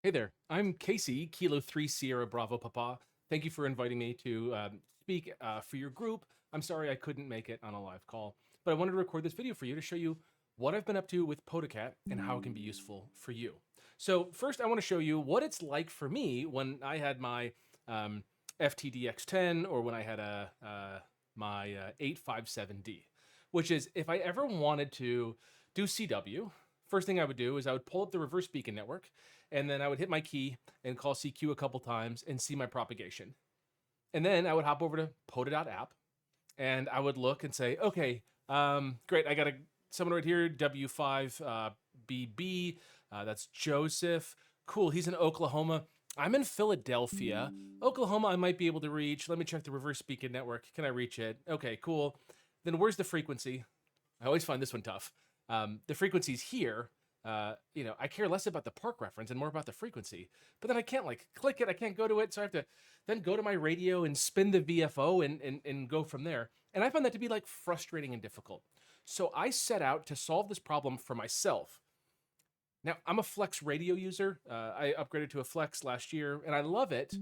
Hey there, I'm Casey, Kilo 3 Sierra Bravo Papa. Thank you for inviting me to speak for your group. I'm sorry I couldn't make it on a live call, but I wanted to record this video for you to show you what I've been up to with Podacat and how it can be useful for you. So first I want to show you what it's like for me when I had my FTDX10 or when I had my 857D, which is if I ever wanted to do CW, first thing I would do is I would pull up the reverse beacon network and then I would hit my key and call CQ a couple times and see my propagation. And then I would hop over to Poda.app and I would look and say, okay, great, I got someone right here, W5BB, that's Joseph. Cool, he's in Oklahoma. I'm in Philadelphia. Oklahoma, I might be able to reach. Let me check the reverse beacon network. Can I reach it? Okay, cool. Then where's the frequency? I always find this one tough. The frequency's here. I care less about the park reference and more about the frequency. But then I can't like click it. I can't go to it. So I have to then go to my radio and spin the VFO and go from there. And I find that to be like frustrating and difficult. So I set out to solve this problem for myself. Now, I'm a Flex radio user. I upgraded to a Flex last year and I love it.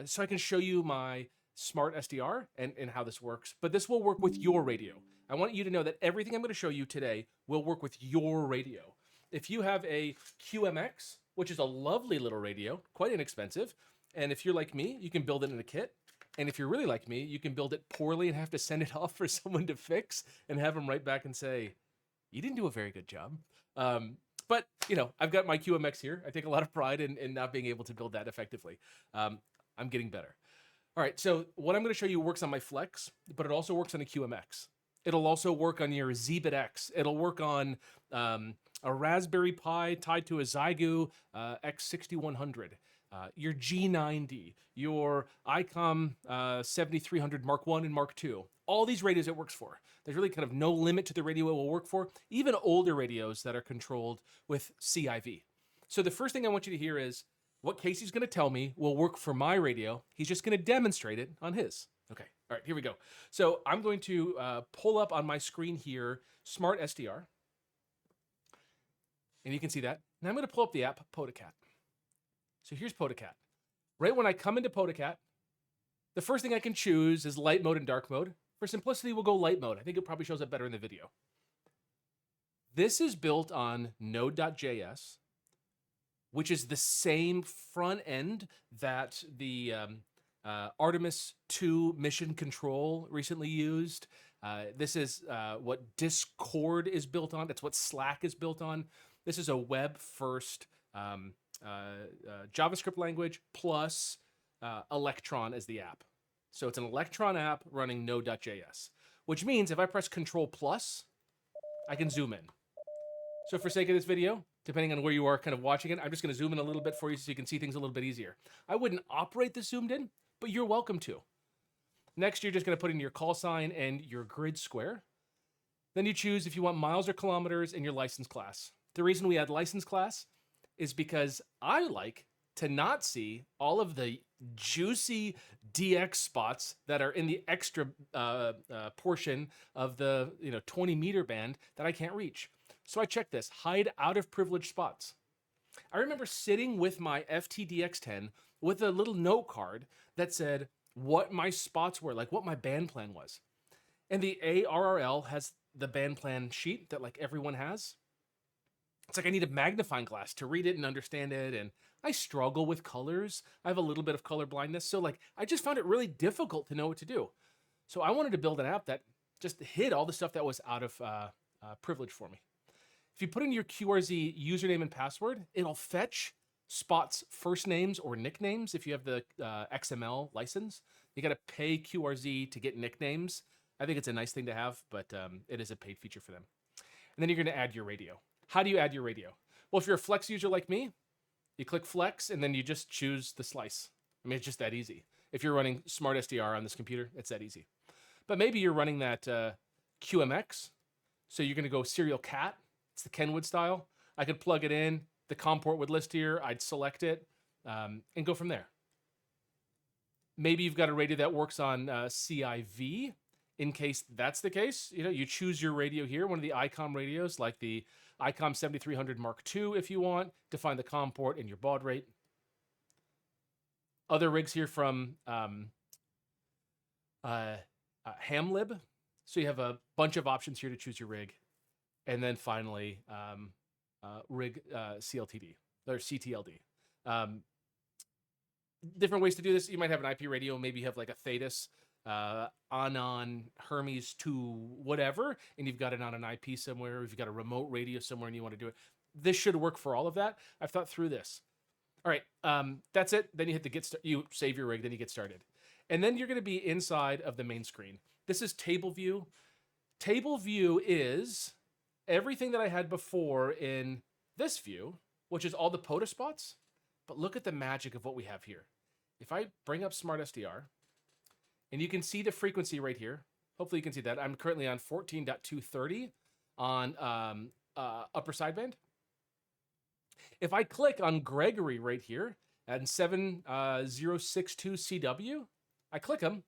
So I can show you my smart SDR and how this works, but this will work with your radio. I want you to know that everything I'm going to show you today will work with your radio. If you have a QMX, which is a lovely little radio, quite inexpensive, and if you're like me, you can build it in a kit. And if you're really like me, you can build it poorly and have to send it off for someone to fix and have them write back and say, you didn't do a very good job. But, I've got my QMX here. I take a lot of pride in not being able to build that effectively. I'm getting better. All right, so what I'm going to show you works on my Flex, but it also works on a QMX. It'll also work on your ZBitX. It'll work on a Raspberry Pi tied to a Xiegu X6100, your G90, your ICOM 7300 Mark 1 and Mark 2. All these radios it works for. There's really kind of no limit to the radio it will work for, even older radios that are controlled with CIV. So the first thing I want you to hear is what Casey's going to tell me will work for my radio. He's just going to demonstrate it on his. Okay, all right, here we go. So I'm going to pull up on my screen here Smart SDR. And you can see that. Now I'm going to pull up the app Podacat. So here's Podacat. Right when I come into Podacat, the first thing I can choose is light mode and dark mode. For simplicity, we'll go light mode. I think it probably shows up better in the video. This is built on Node.js, which is the same front end that the Artemis 2 mission control recently used. This is what Discord is built on. That's what Slack is built on. This is a web-first JavaScript language plus Electron as the app. So it's an Electron app running Node.js, which means if I press Control plus, I can zoom in. So for sake of this video, depending on where you are kind of watching it, I'm just going to zoom in a little bit for you so you can see things a little bit easier. I wouldn't operate this zoomed in, but you're welcome to. Next, you're just going to put in your call sign and your grid square. Then you choose if you want miles or kilometers and your license class. The reason we add license class is because I like to not see all of the juicy DX spots that are in the extra portion of the 20 meter band that I can't reach. So I check this, hide out of privileged spots. I remember sitting with my FTDX10 with a little note card that said what my spots were, like what my band plan was. And the ARRL has the band plan sheet that like everyone has. It's like I need a magnifying glass to read it and understand it. And I struggle with colors. I have a little bit of color blindness. So like I just found it really difficult to know what to do. So I wanted to build an app that just hid all the stuff that was out of privilege for me. If you put in your QRZ username and password, it'll fetch spots first names or nicknames if you have the XML license. You got to pay QRZ to get nicknames. I think it's a nice thing to have, but it is a paid feature for them. And then you're going to add your radio. How do you add your radio? Well, if you're a Flex user like me, you click Flex and then you just choose the slice. I mean, it's just that easy. If you're running Smart SDR on this computer, it's that easy. But maybe you're running that QMX, so you're going to go serial cat. It's the Kenwood style. I could plug it in. The COM port would list here. I'd select it and go from there. Maybe you've got a radio that works on CIV. In case that's the case, you choose your radio here, one of the ICOM radios like the ICOM 7300 Mark II if you want to find the COM port and your baud rate. Other rigs here from Hamlib. So you have a bunch of options here to choose your rig. And then finally, rig CLTD or CTLD. Different ways to do this. You might have an IP radio. Maybe you have like a Thetis, Anon, Hermes 2, whatever, and you've got it on an IP somewhere. Or if you've got a remote radio somewhere and you want to do it, this should work for all of that. I've thought through this. All right, that's it. Then you hit the get start. You save your rig, then you get started, and then you're going to be inside of the main screen. This is table view. Table view is everything that I had before in this view, which is all the POTA spots. But look at the magic of what we have here. If I bring up Smart SDR, and you can see the frequency right here. Hopefully you can see that. I'm currently on 14.230 on upper sideband. If I click on Gregory right here at 7062 CW, I click him,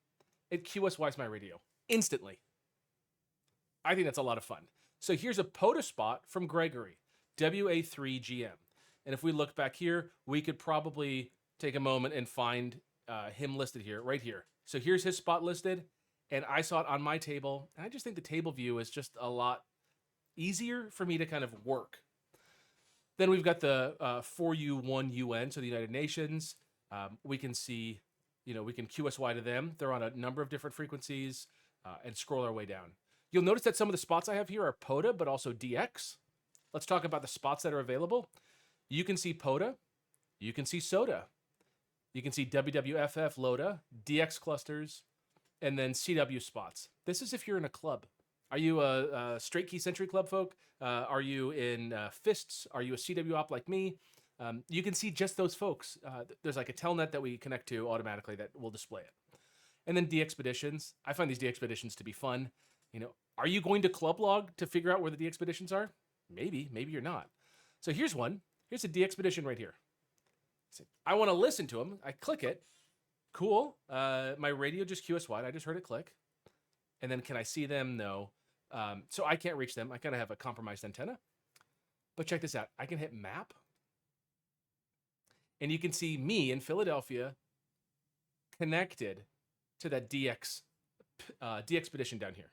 it QSYs my radio instantly. I think that's a lot of fun. So here's a POTA spot from Gregory, WA3GM. And if we look back here, we could probably take a moment and find him listed here, right here. So here's his spot listed, and I saw it on my table. And I just think the table view is just a lot easier for me to kind of work. Then we've got the 4U1UN, so the United Nations. We can see, we can QSY to them. They're on a number of different frequencies and scroll our way down. You'll notice that some of the spots I have here are POTA, but also DX. Let's talk about the spots that are available. You can see POTA. You can see SOTA. You can see WWFF, LOTA, DX clusters, and then CW spots. This is if you're in a club. Are you a straight key century club folk? Are you in Fists? Are you a CW op like me? You can see just those folks. There's like a telnet that we connect to automatically that will display it. And then DXpeditions. I find these DXpeditions to be fun. Are you going to club log to figure out where the DXpeditions are? Maybe you're not. So here's one. Here's a DXpedition right here. I want to listen to them. I click it. Cool. My radio just QSY'd. I just heard it click. And then can I see them? No. So I can't reach them. I kind of have a compromised antenna. But check this out. I can hit map. And you can see me in Philadelphia connected to that DXpedition down here.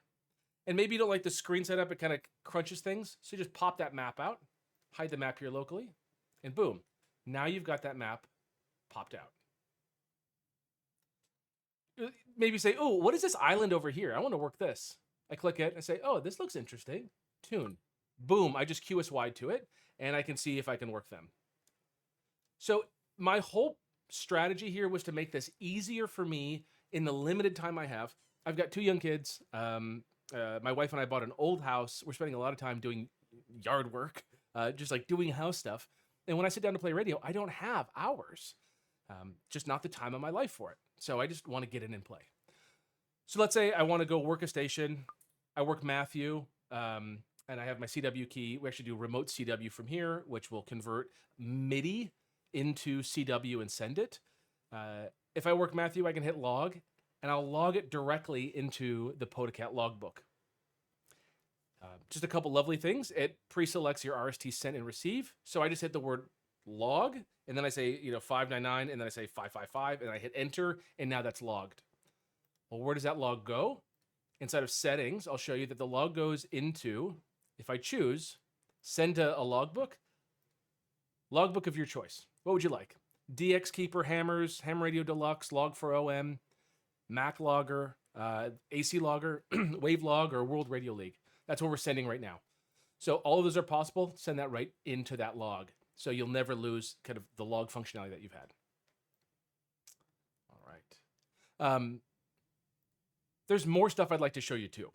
And maybe you don't like the screen setup. It kind of crunches things. So you just pop that map out, hide the map here locally, and boom. Now you've got that map popped out. Maybe you say, oh, what is this island over here? I want to work this. I click it and I say, oh, this looks interesting. Tune. Boom, I just QSY'd to it, and I can see if I can work them. So my whole strategy here was to make this easier for me in the limited time I have. I've got 2 young kids. My wife and I bought an old house. We're spending a lot of time doing yard work, just like doing house stuff. And when I sit down to play radio, I don't have hours, just not the time of my life for it. So I just want to get in and play. So let's say I want to go work a station. I work Matthew, and I have my CW key. We actually do remote CW from here, which will convert MIDI into CW and send it. If I work Matthew, I can hit log, and I'll log it directly into the POTACAT logbook. Just a couple lovely things. It pre-selects your RST sent and receive. So I just hit the word log, and then I say 599, and then I say 555, and I hit enter, and now that's logged. Well, where does that log go? Inside of settings, I'll show you that the log goes into, if I choose, send to a logbook of your choice. What would you like? DX Keeper, Hammers, Ham Radio Deluxe, Log for OM, Mac Logger, AC Logger, Wave Log, or World Radio League. That's what we're sending right now. So all of those are possible. Send that right into that log. So you'll never lose kind of the log functionality that you've had. All right. There's more stuff I'd like to show you too.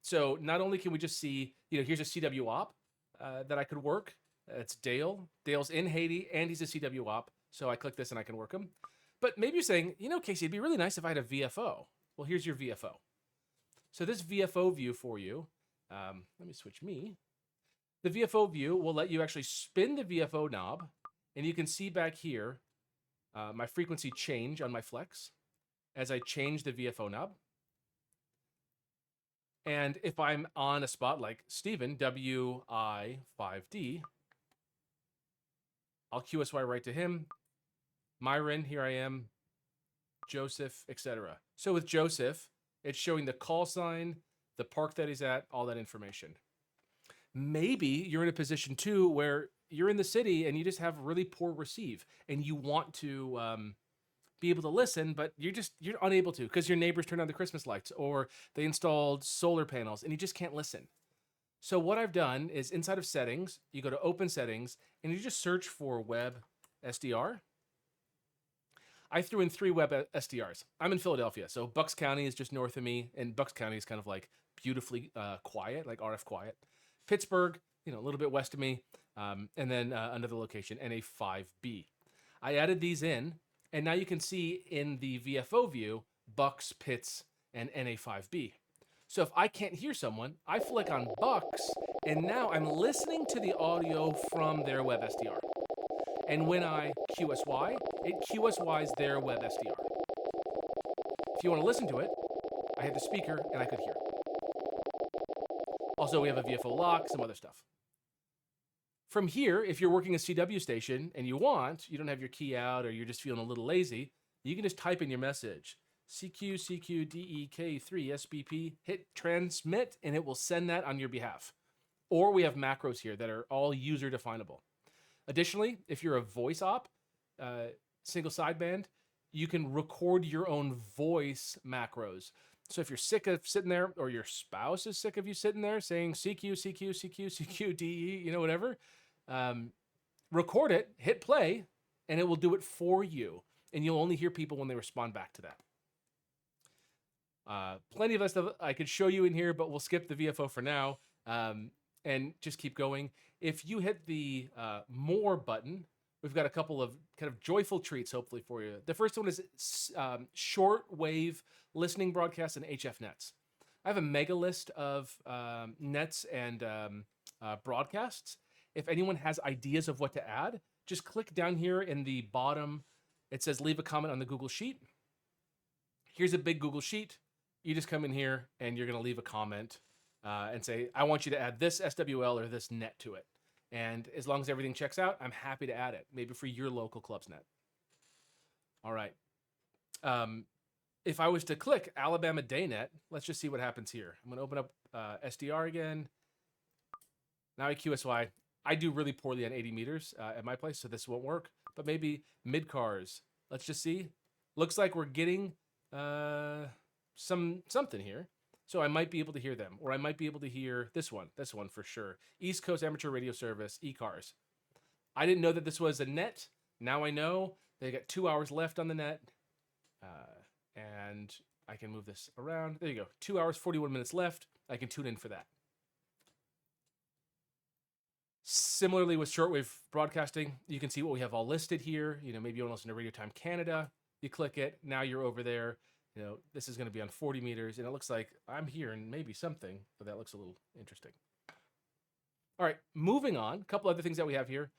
So not only can we just see, here's a CW op that I could work. It's Dale. Dale's in Haiti, and he's a CW op. So I click this and I can work him. But maybe you're saying, Casey, it'd be really nice if I had a VFO. Well, here's your VFO. So this VFO view for you, let me switch me. The VFO view will let you actually spin the VFO knob, and you can see back here my frequency change on my flex as I change the VFO knob. And if I'm on a spot like Steven, WI5D, I'll QSY right to him. Myron, here I am. Joseph, etc. So with Joseph, it's showing the call sign, the park that he's at, all that information. Maybe you're in a position too where you're in the city and you just have really poor receive and you want to be able to listen, but you're unable to because your neighbors turned on the Christmas lights or they installed solar panels and you just can't listen. So what I've done is inside of settings, you go to open settings and you just search for web SDR. I threw in 3 web SDRs. I'm in Philadelphia, so Bucks County is just north of me, and Bucks County is kind of like beautifully quiet, like RF quiet. Pittsburgh, a little bit west of me, and then another location, NA5B. I added these in, and now you can see in the VFO view, Bucks, Pitts, and NA5B. So if I can't hear someone, I flick on Bucks, and now I'm listening to the audio from their web SDR. And when I QSY, it QSYs their web SDR. If you want to listen to it, I hit the speaker and I could hear it. Also, we have a VFO lock, some other stuff. From here, if you're working a CW station and you don't have your key out or you're just feeling a little lazy, you can just type in your message. CQ, CQ, DEK3, SBP, hit transmit, and it will send that on your behalf. Or we have macros here that are all user definable. Additionally, if you're a voice op, single sideband, you can record your own voice macros. So if you're sick of sitting there, or your spouse is sick of you sitting there saying CQ, CQ, CQ, CQ, DE, whatever, record it, hit play, and it will do it for you. And you'll only hear people when they respond back to that. Plenty of other stuff I could show you in here, but we'll skip the VFO for now. And just keep going. If you hit the more button, we've got a couple of kind of joyful treats, hopefully, for you. The first one is short wave listening broadcasts and HF nets. I have a mega list of nets and broadcasts. If anyone has ideas of what to add, just click down here in the bottom. It says leave a comment on the Google Sheet. Here's a big Google Sheet. You just come in here and you're going to leave a comment. And say, I want you to add this SWL or this net to it. And as long as everything checks out, I'm happy to add it, maybe for your local club's net. All right. If I was to click Alabama DayNet, let's just see what happens here. I'm going to open up SDR again. Now I QSY. I do really poorly on 80 meters at my place, so this won't work. But maybe mid-cars. Let's just see. Looks like we're getting something here. So I might be able to hear them, or I might be able to hear this one for sure. East Coast Amateur Radio Service, E-Cars. I didn't know that this was a net. Now I know. They got 2 hours left on the net. And I can move this around. There you go. 2 hours, 41 minutes left. I can tune in for that. Similarly with shortwave broadcasting, you can see what we have all listed here. Maybe you want to listen to Radio Time Canada. You click it. Now you're over there. This is going to be on 40 meters, and it looks like I'm hearing maybe something, but that looks a little interesting. All right, moving on. A couple other things that we have here.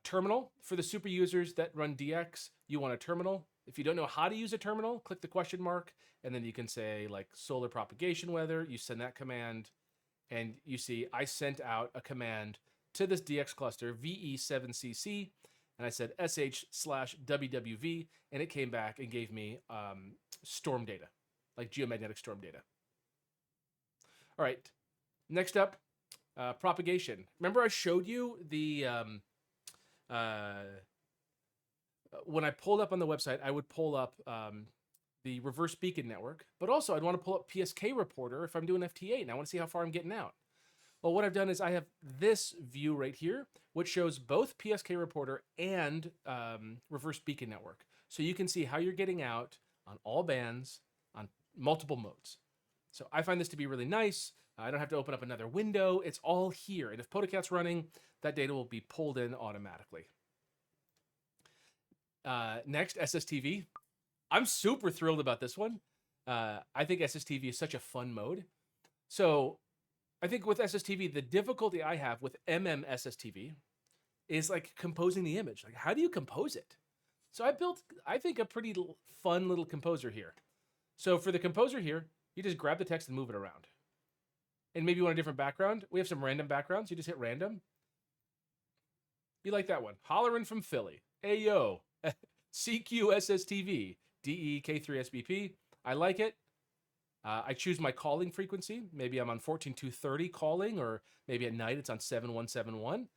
Terminal. For the super users that run DX, you want a terminal. If you don't know how to use a terminal, click the question mark, and then you can say, like, solar propagation weather. You send that command, and you see I sent out a command to this DX cluster, VE7CC, and I said sh/wwv, and it came back and gave me storm data, like geomagnetic storm data. All right, next up, propagation. Remember I showed you the, when I pulled up on the website, I would pull up the reverse beacon network, but also I'd want to pull up PSK reporter if I'm doing FT8, and I want to see how far I'm getting out. Well, what I've done is I have this view right here, which shows both PSK reporter and reverse beacon network. So you can see how you're getting out on all bands on multiple modes. So I find this to be really nice. I don't have to open up another window. It's all here. And if PotoCat's running, that data will be pulled in automatically. Next, SSTV. I'm super thrilled about this one. I think SSTV is such a fun mode. So I think with SSTV, the difficulty I have with SSTV is like composing the image. Like, how do you compose it? So I built, I think, a pretty fun little composer here. So for the composer here, you just grab the text and move it around. and maybe you want a different background, we have some random backgrounds. You just hit random. You like that one. Hollerin' from Philly. Ayo. CQ SSTV. DEK3SBP. I like it. I choose my calling frequency. Maybe I'm on 14230 calling, or maybe at night it's on 7171.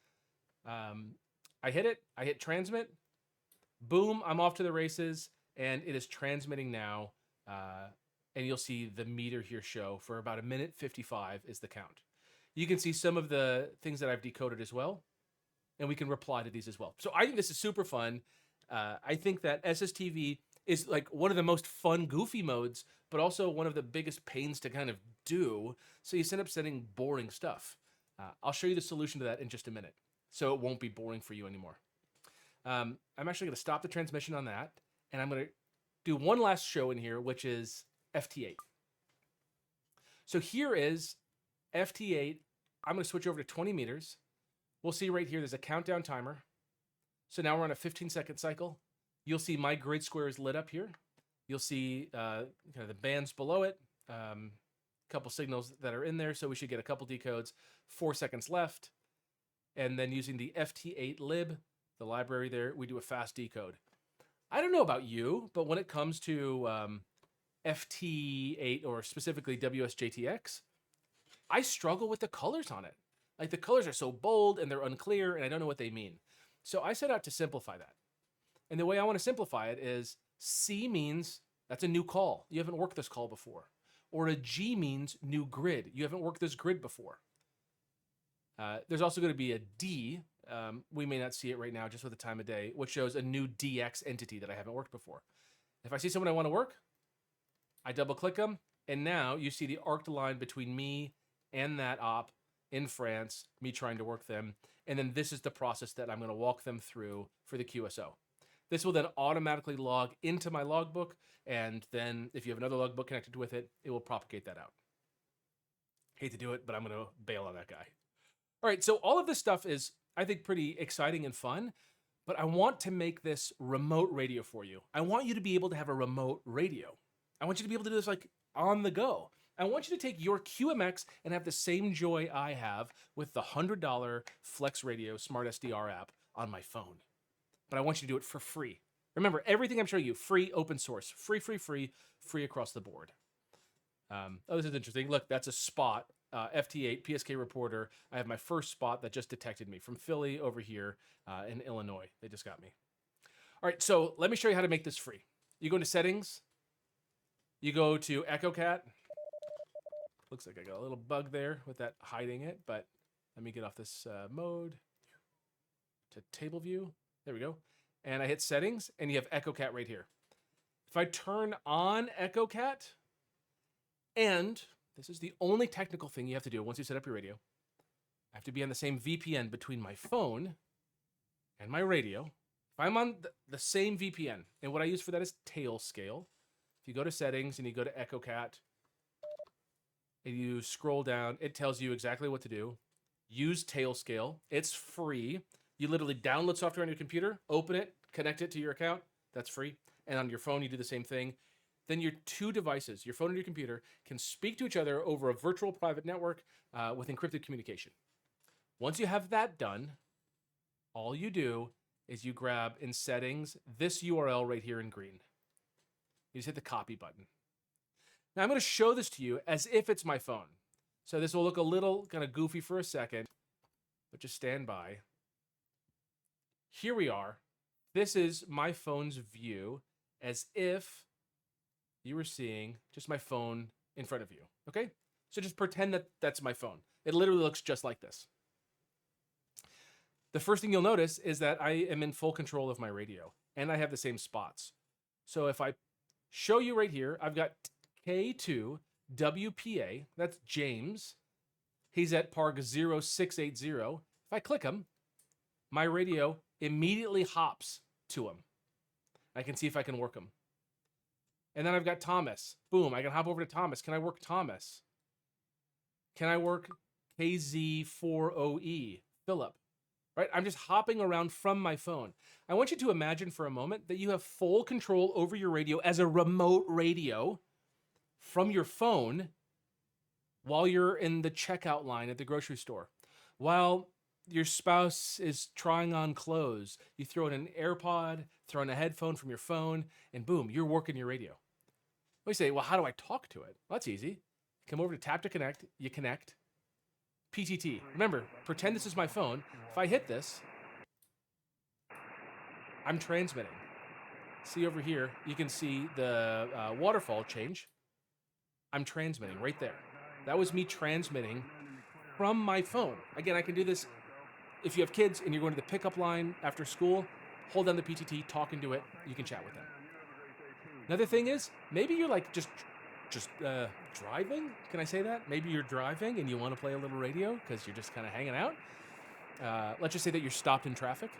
I hit it. I hit transmit. Boom, I'm off to the races, and it is transmitting now. And you'll see the meter here show for about 1:55 is the count. You can see some of the things that I've decoded as well, and we can reply to these as well. So I think this is super fun. I think that SSTV is like one of the most fun, goofy modes, but also one of the biggest pains to kind of do. So you end up setting boring stuff. I'll show you the solution to that in just a minute, so it won't be boring for you anymore. I'm actually going to stop the transmission on that, and I'm going to do one last show in here, which is FT8. So here is FT8. I'm going to switch over to 20 meters. We'll see right here, there's a countdown timer. So now we're on a 15-second cycle. You'll see my grid square is lit up here. You'll see kind of the bands below it, a couple signals that are in there, so we should get a couple decodes. 4 seconds left. And then using the FT8 lib, the library there, we do a fast decode. I don't know about you, but when it comes to FT8 or specifically WSJTX, I struggle with the colors on it. Like the colors are so bold and they're unclear and I don't know what they mean. So I set out to simplify that. And the way I want to simplify it is C means that's a new call. You haven't worked this call before. Or a G means new grid. You haven't worked this grid before. There's also going to be a D. We may not see it right now just with the time of day, which shows a new DX entity that I haven't worked before. If I see someone I want to work, I double click them. And now you see the arced line between me and that op in France, me trying to work them. And then this is the process that I'm going to walk them through for the QSO. This will then automatically log into my logbook. And then if you have another logbook connected with it, it will propagate that out. Hate to do it, but I'm going to bail on that guy. All right, so all of this stuff is, I think, pretty exciting and fun, but I want to make this remote radio for you. I want you to be able to have a remote radio. I want you to be able to do this like on the go. I want you to take your QMX and have the same joy I have with the $100 Flex Radio Smart SDR app on my phone. But I want you to do it for free. Remember, everything I'm showing you, free, open source, free across the board. Oh, this is interesting. Look, that's a spot. FT8, PSK reporter. I have my first spot that just detected me from Philly over here in Illinois. They just got me. All right, so let me show you how to make this free. You go into settings. You go to EchoCat. Looks like I got a little bug there with that hiding it, but let me get off this mode to table view. There we go. And I hit settings, and you have EchoCat right here. If I turn on EchoCat, and this is the only technical thing you have to do once you set up your radio. I have to be on the same VPN between my phone and my radio. If I'm on the same VPN, and what I use for that is Tailscale. If you go to settings and you go to EchoCat, and you scroll down, it tells you exactly what to do. Use Tailscale. It's free. You literally download software on your computer, open it, connect it to your account. That's free. And on your phone, you do the same thing. Then your two devices, your phone and your computer, can speak to each other over a virtual private network with encrypted communication. Once you have that done, all you do is you grab in settings this URL right here in green. You just hit the copy button. Now I'm going to show this to you as if it's my phone. So this will look a little kind of goofy for a second, but just stand by. Here we are. This is my phone's view as if you were seeing just my phone in front of you, okay? So just pretend that that's my phone. It literally looks just like this. The first thing you'll notice is that I am in full control of my radio, and I have the same spots. So if I show you right here, I've got K2 WPA, that's James. He's at park 0680. If I click him, my radio immediately hops to him. I can see if I can work him. And then I've got Thomas. Boom, I can hop over to Thomas. Can I work Thomas? Can I work KZ40E? Philip. Right? I'm just hopping around from my phone. I want you to imagine for a moment that you have full control over your radio as a remote radio from your phone, while you're in the checkout line at the grocery store, while your spouse is trying on clothes, you throw in an AirPod, throw in a headphone from your phone, and boom, you're working your radio. We say, well, how do I talk to it? Well, that's easy. Come over to tap to connect, you connect. PTT. Remember, pretend this is my phone. If I hit this, I'm transmitting. See over here, you can see the waterfall change. I'm transmitting right there. That was me transmitting from my phone. Again, I can do this if you have kids and you're going to the pickup line after school, hold down the PTT, talk into it, you can chat with them. Another thing is, maybe you're like just driving. Can I say that? Maybe you're driving and you want to play a little radio because you're just kind of hanging out. Let's just say that you're stopped in traffic.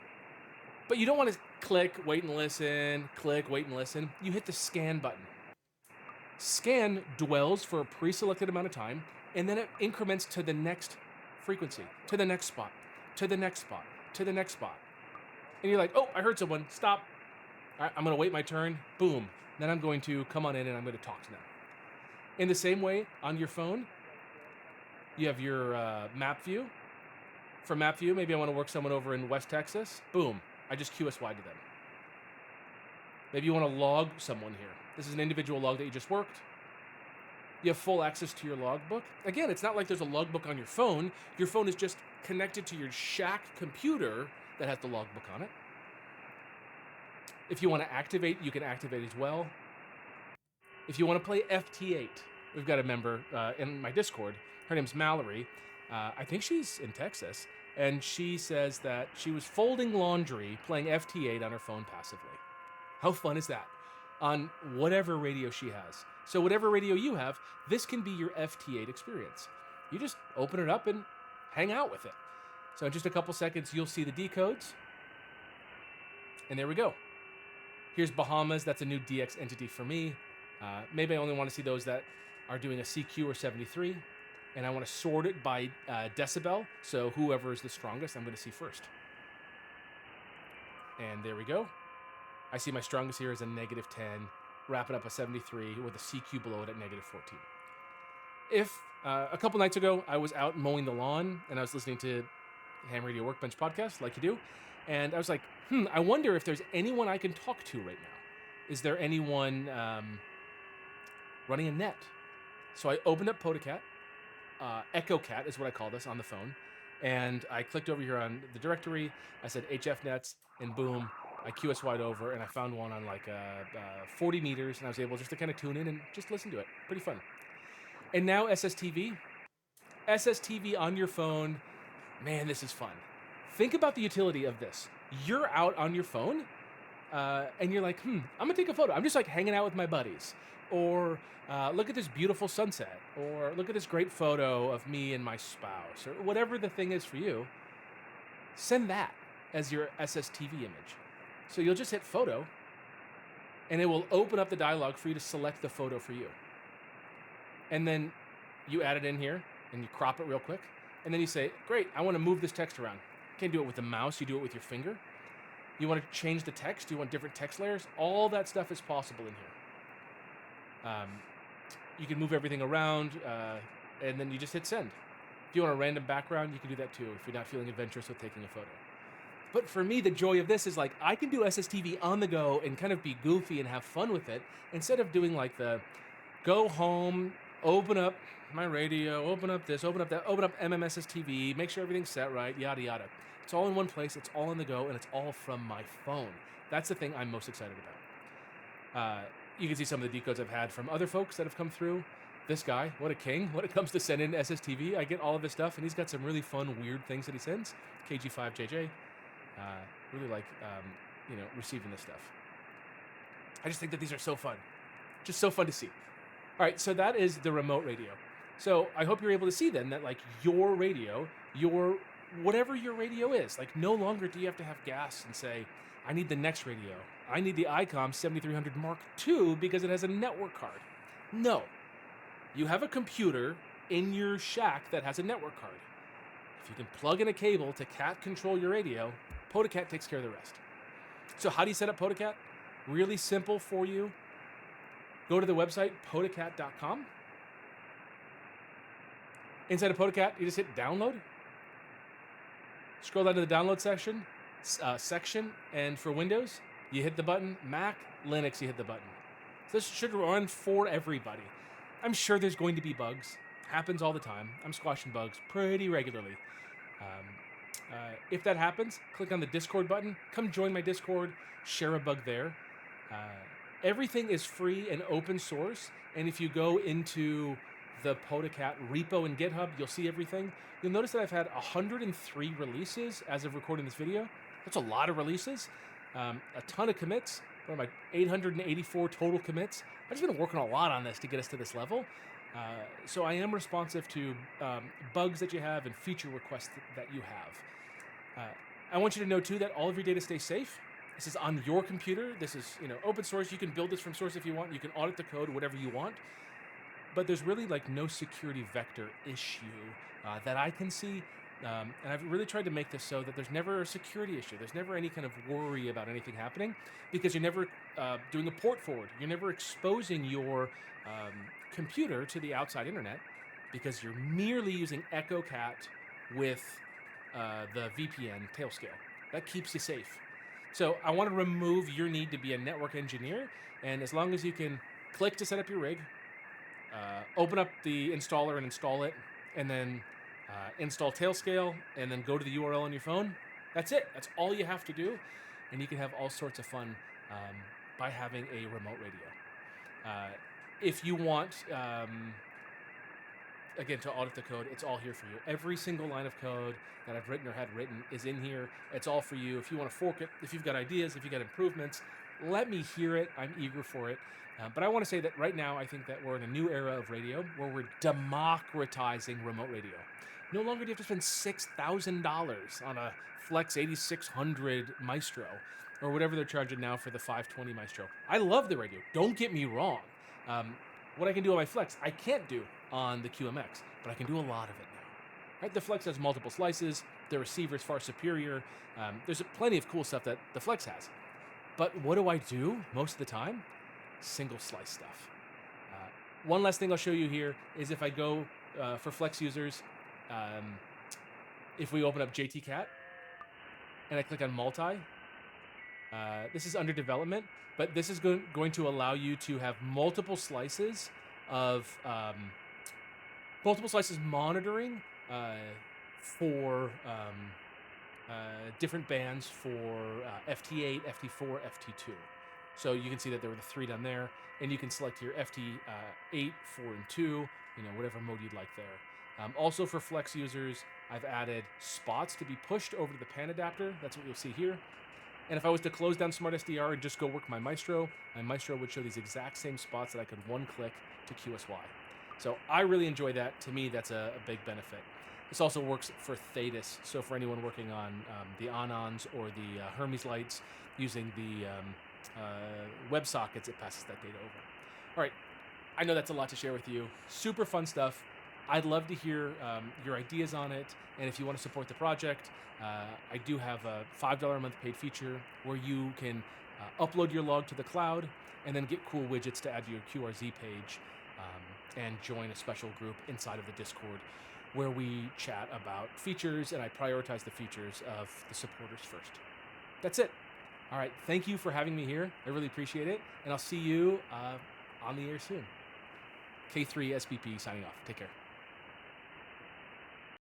But you don't want to click, wait and listen, click, wait and listen. You hit the scan button. Scan dwells for a pre-selected amount of time, and then it increments to the next frequency, to the next spot, to the next spot, to the next spot. And you're like, oh, I heard someone, stop. All right, I'm going to wait my turn, boom. Then I'm going to come on in and I'm going to talk to them. In the same way, on your phone, you have your map view. For map view, maybe I want to work someone over in West Texas, boom, I just QSY to them. Maybe you want to log someone here. This is an individual log that you just worked. You have full access to your logbook. Again, it's not like there's a logbook on your phone. Your phone is just connected to your Shack computer that has the logbook on it. If you want to activate, you can activate as well. If you want to play FT8, we've got a member in my Discord. Her name's Mallory. I think she's in Texas. And she says that she was folding laundry playing FT8 on her phone passively. How fun is that? On whatever radio she has. So whatever radio you have, this can be your FT8 experience. You just open it up and hang out with it. So in just a couple seconds, you'll see the decodes. And there we go. Here's Bahamas. That's a new DX entity for me. Maybe I only want to see those that are doing a CQ or 73. And I want to sort it by decibel. So whoever is the strongest, I'm going to see first. And there we go. I see my strongest here is a -10, wrapping up a 73 with a CQ below it at -14. If a couple nights ago I was out mowing the lawn and I was listening to Ham Radio Workbench podcast like you do, and I was like, I wonder if there's anyone I can talk to right now. Is there anyone running a net? So I opened up PodaCat. Echo Cat is what I call this on the phone. And I clicked over here on the directory. I said HF nets, and boom, I QSY'd over, and I found one on like 40 meters, and I was able just to kind of tune in and just listen to it. Pretty fun. And now SSTV. SSTV on your phone. Man, this is fun. Think about the utility of this. You're out on your phone, and you're like, I'm going to take a photo. I'm just like hanging out with my buddies. Or look at this beautiful sunset. Or look at this great photo of me and my spouse. Or whatever the thing is for you. Send that as your SSTV image. So you'll just hit photo, and it will open up the dialog for you to select the photo for you. And then you add it in here, and you crop it real quick. And then you say, great, I want to move this text around. You can't do it with the mouse, you do it with your finger. You want to change the text, you want different text layers. All that stuff is possible in here. You can move everything around, and then you just hit send. If you want a random background, you can do that too, if you're not feeling adventurous with taking a photo. But for me, the joy of this is like, I can do SSTV on the go and kind of be goofy and have fun with it, instead of doing like the go home, open up my radio, open up this, open up that, open up MMSSTV, make sure everything's set right, yada, yada. It's all in one place, it's all on the go, and it's all from my phone. That's the thing I'm most excited about. You can see some of the decodes I've had from other folks that have come through. This guy, what a king. When it comes to sending SSTV, I get all of his stuff, and he's got some really fun, weird things that he sends. KG5JJ. Really like, receiving this stuff. I just think that these are so fun. Just so fun to see. All right, so that is the remote radio. So I hope you're able to see then that like your radio, whatever your radio is, like no longer do you have to have gas and say, I need the next radio. I need the ICOM 7300 Mark II because it has a network card. No. You have a computer in your shack that has a network card. If you can plug in a cable to cat control your radio, PodaCat takes care of the rest. So how do you set up PodaCat? Really simple for you. Go to the website, podacat.com. Inside of PotoCat, you just hit download. Scroll down to the download section, and for Windows, you hit the button. Mac, Linux, you hit the button. So this should run for everybody. I'm sure there's going to be bugs. Happens all the time. I'm squashing bugs pretty regularly. If that happens, click on the Discord button. Come join my Discord. Share a bug there. Everything is free and open source. And if you go into the PotoCat repo in GitHub, you'll see everything. You'll notice that I've had 103 releases as of recording this video. That's a lot of releases. A ton of commits. What am I, 884 total commits. I've just been working a lot on this to get us to this level. So I am responsive to bugs that you have and feature requests that you have. I want you to know too that all of your data stays safe. This is on your computer. This is open source. You can build this from source if you want. You can audit the code, whatever you want. But there's really like no security vector issue that I can see. And I've really tried to make this so that there's never a security issue. There's never any kind of worry about anything happening because you're never doing a port forward. You're never exposing your computer to the outside internet because you're merely using EchoCat with the VPN tailscale. That keeps you safe. So I want to remove your need to be a network engineer. And as long as you can click to set up your rig, open up the installer and install it, and then install tailscale, and then go to the URL on your phone. That's it. That's all you have to do. And you can have all sorts of fun by having a remote radio. If you want, again, to audit the code, it's all here for you. Every single line of code that I've written or had written is in here. It's all for you. If you want to fork it, if you've got ideas, if you've got improvements, let me hear it. I'm eager for it. But I want to say that right now, I think that we're in a new era of radio where we're democratizing remote radio. No longer do you have to spend $6,000 on a Flex 8600 Maestro or whatever they're charging now for the 520 Maestro. I love the radio. Don't get me wrong. What I can do on my Flex, I can't do on the QMX, but I can do a lot of it now. Right? The Flex has multiple slices. The receiver is far superior. There's plenty of cool stuff that the Flex has. But what do I do most of the time? Single slice stuff. One last thing I'll show you here is if I go for Flex users, if we open up JTCat and I click on multi, this is under development, but this is going to allow you to have multiple slices of monitoring for different bands for FT8, FT4, FT2. So you can see that there were the 3 down there, and you can select your FT8, 4, and 2, whatever mode you'd like there. Also for Flex users, I've added spots to be pushed over to the PAN adapter. That's what you'll see here. And if I was to close down Smart SDR and just go work my Maestro would show these exact same spots that I could one-click to QSY. So I really enjoy that. To me, that's a big benefit. This also works for Thetis, so for anyone working on the Anons or the Hermes lights using the WebSockets, it passes that data over. All right, I know that's a lot to share with you. Super fun stuff. I'd love to hear your ideas on it, and if you want to support the project, I do have a $5 a month paid feature where you can upload your log to the cloud and then get cool widgets to add to your QRZ page and join a special group inside of the Discord where we chat about features, and I prioritize the features of the supporters first. That's it. All right, thank you for having me here. I really appreciate it, and I'll see you on the air soon. K3 SPP signing off. Take care.